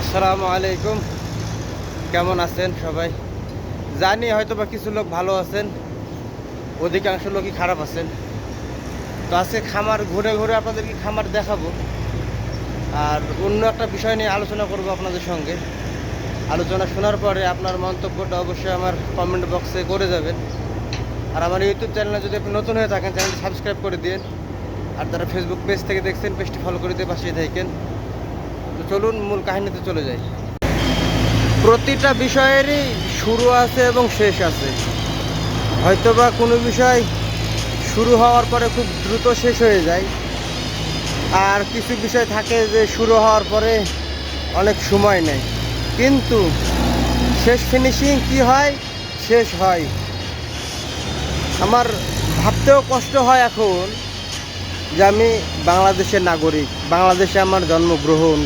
আসসালামু আলাইকুম। কেমন আছেন সবাই? জানি হয়তো বা কিছু লোক ভালো আছেন, অধিকাংশ লোকই খারাপ আছেন। তো আজকে খামার ঘুরে ঘুরে আপনাদেরকে খামার দেখাবো, আর অন্য একটা বিষয় নিয়ে আলোচনা করব আপনাদের সঙ্গে। আলোচনা শোনার পরে আপনার মন্তব্যটা অবশ্যই আমার কমেন্ট বক্সে করে যাবেন। আর আমার ইউটিউব চ্যানেলে যদি আপনি নতুন হয়ে থাকেন, চ্যানেলটি সাবস্ক্রাইব করে দিন। আর যারা ফেসবুক পেজ থেকে দেখছেন, পেজটি ফলো করে দিয়ে পাশে থাকেন। তো চলুন মূল কাহিনীতে চলে যাই। প্রতিটা বিষয়েরই শুরু আছে এবং শেষ আছে। হয়তোবা কোনো বিষয় শুরু হওয়ার পরে খুব দ্রুত শেষ হয়ে যায়, আর কিছু বিষয় থাকে যে শুরু হওয়ার পরে অনেক সময় নেয়, কিন্তু শেষ ফিনিশিং কি হয়, শেষ হয়। আমার ভাবতেও কষ্ট হয় এখন যে আমি বাংলাদেশের নাগরিক, বাংলাদেশে আমার জন্মগ্রহণ,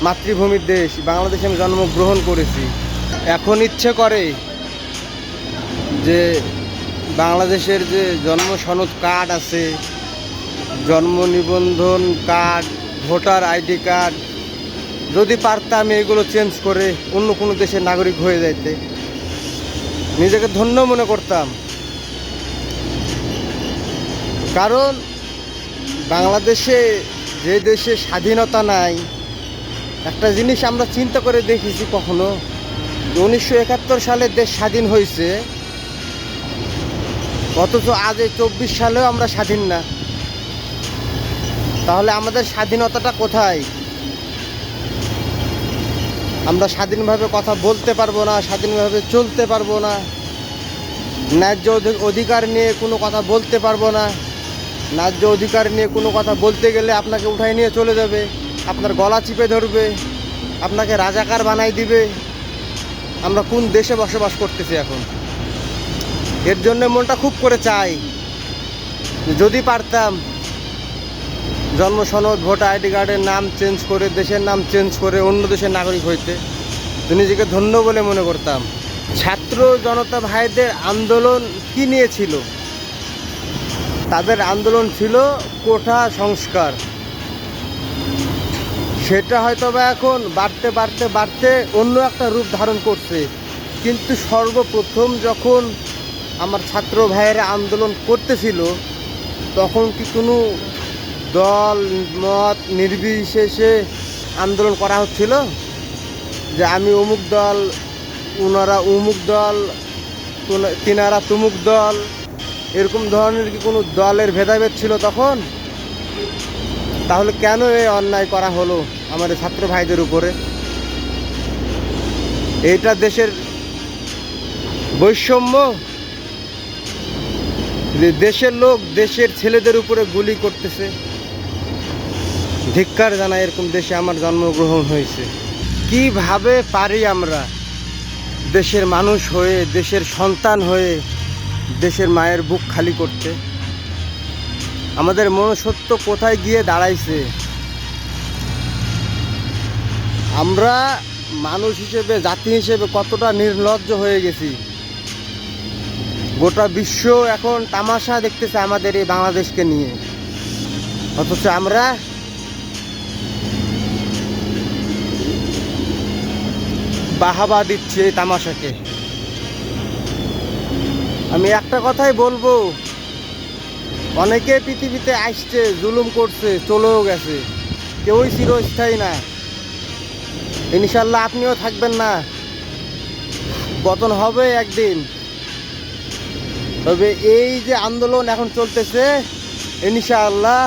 মাতৃভূমির দেশ বাংলাদেশে আমি জন্মগ্রহণ করেছি। এখন ইচ্ছে করে যে বাংলাদেশের যে জন্ম সনদ কার্ড আছে, জন্ম নিবন্ধন কার্ড, ভোটার আইডি কার্ড, যদি পারতাম এগুলো চেঞ্জ করে অন্য কোনো দেশের নাগরিক হয়ে যাইতে নিজেকে ধন্য মনে করতাম। কারণ বাংলাদেশে, যে দেশে স্বাধীনতা নাই, একটা জিনিস আমরা চিন্তা করে দেখেছি কখনো, 1971 সালে দেশ স্বাধীন হয়েছে, অথচ আজ এই 24 সালেও আমরা স্বাধীন না। তাহলে আমাদের স্বাধীনতাটা কোথায়? আমরা স্বাধীনভাবে কথা বলতে পারবো না, স্বাধীনভাবে চলতে পারবো না, ন্যায্য অধিকার নিয়ে কোনো কথা বলতে পারবো না। ন্যায্য অধিকার নিয়ে কোনো কথা বলতে গেলে আপনাকে উঠাই নিয়ে চলে যাবে, আপনার গলা চিপে ধরবে, আপনাকে রাজাকার বানাই দিবে। আমরা কোন দেশে বসবাস করতেছি এখন? এর জন্য মনটা খুব করে চাই যদি পারতাম জন্ম সনদ, ভোটার আইডি কার্ডের নাম চেঞ্জ করে, দেশের নাম চেঞ্জ করে অন্য দেশের নাগরিক হইতে, তো নিজেকে ধন্য বলে মনে করতাম। ছাত্র জনতা ভাইদের আন্দোলন কি নিয়েছিল? তাদের আন্দোলন ছিল কোঠা সংস্কার। সেটা হয়তো বা এখন বাড়তে বাড়তে বাড়তে অন্য একটা রূপ ধারণ করছে, কিন্তু সর্বপ্রথম যখন আমার ছাত্র ভাইয়েরা আন্দোলন করতেছিল, তখন কি কোনো দল মত নির্বিশেষে আন্দোলন করা হচ্ছিল যে আমি অমুক দল, ওনারা অমুক দল, তিনারা তুমুক দল, এরকম ধরনের কি কোনো দলের ভেদাভেদ ছিল তখন? তাহলে কেন এই অন্যায় করা হলো আমাদের ছাত্র ভাইদের উপরে? এটা দেশের বৈষম্য, যে দেশের লোক দেশের ছেলেদের উপরে গুলি করতেছে। ধিক্কার জানাই, এরকম দেশে আমার জন্মগ্রহণ হয়েছে। কিভাবে পারি আমরা দেশের মানুষ হয়ে, দেশের সন্তান হয়ে দেশের মায়ের বুক খালি করতে? আমাদের মনুষ্যত্ব কোথায় গিয়ে দাঁড়াইছে? আমরা মানুষ হিসেবে, জাতি হিসেবে কতটা নির্লজ্জ হয়ে গেছি। গোটা বিশ্ব এখন তামাশা দেখতেছে আমাদের এই বাংলাদেশকে নিয়ে, অথচ আমরা বাহাবা দিচ্ছি এই তামাশাকে। আমি একটা কথাই বলবো, অনেকে পৃথিবীতে আসছে, জুলুম করছে, চলেও গেছে, কেউই চিরস্থায়ী না। ইনশাল্লাহ আপনিও থাকবেন না, পতন হবে একদিন। তবে এই যে আন্দোলন এখন চলতেছে, ইনশাআল্লাহ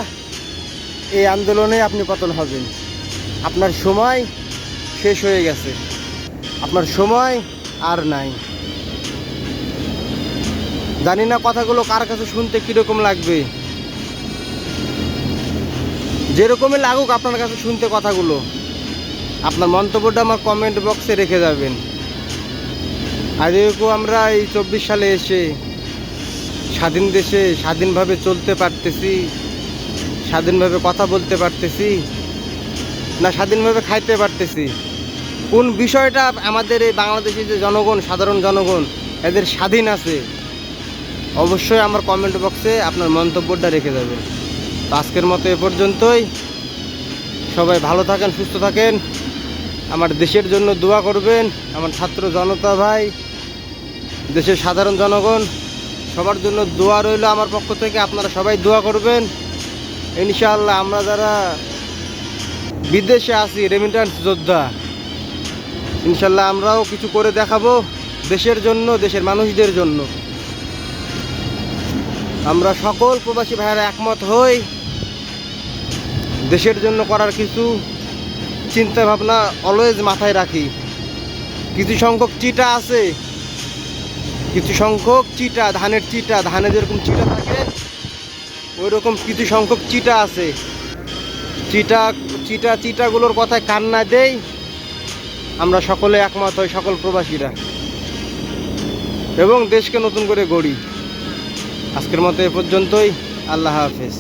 এই আন্দোলনে আপনি পতন হবেন। আপনার সময় শেষ হয়ে গেছে, আপনার সময় আর নাই। জানি না কথাগুলো কার কাছে শুনতে কীরকম লাগবে। যেরকমই লাগুক আপনার কাছে শুনতে কথাগুলো, আপনার মন্তব্যটা আমার কমেন্ট বক্সে রেখে যাবেন। আর এরকম আমরা এই 24 সালে এসে স্বাধীন দেশে স্বাধীনভাবে চলতে পারতেছি, স্বাধীনভাবে কথা বলতে পারতেছি না, স্বাধীনভাবে খাইতে পারতেছি? কোন বিষয়টা আমাদের এই বাংলাদেশের যে জনগণ, সাধারণ জনগণ, এদের স্বাধীন আছে? অবশ্যই আমার কমেন্ট বক্সে আপনার মন্তব্যটা রেখে যাবেন। তো আজকের মতো এ পর্যন্তই। সবাই ভালো থাকেন, সুস্থ থাকেন। আমার দেশের জন্য দোয়া করবেন। আমার ছাত্র জনতা ভাই, দেশের সাধারণ জনগণ, সবার জন্য দোয়া রইল আমার পক্ষ থেকে। আপনারা সবাই দোয়া করবেন। ইনশাআল্লাহ আমরা যারা বিদেশে আছি, রেমিটেন্স যোদ্ধা, ইনশাআল্লাহ আমরাও কিছু করে দেখাবো দেশের জন্য, দেশের মানুষদের জন্য। আমরা সকল প্রবাসী ভাইয়েরা একমত হই, দেশের জন্য করার কিছু চিন্তা ভাবনা অলওয়েজ মাথায় রাখি। কিছু সংখ্যক চিটা আছে, কিছু সংখ্যক চিটা, ধানের চিটা, ধানে যেরকম চিটা থাকে ওই রকম কিছু সংখ্যক চিটা আছে। চিটাগুলোর কথায় কান না দেই, আমরা সকলে একমত হই, সকল প্রবাসীরা, এবং দেশকে নতুন করে গড়ি। আজকের মতো এ পর্যন্তই। আল্লাহ হাফেজ।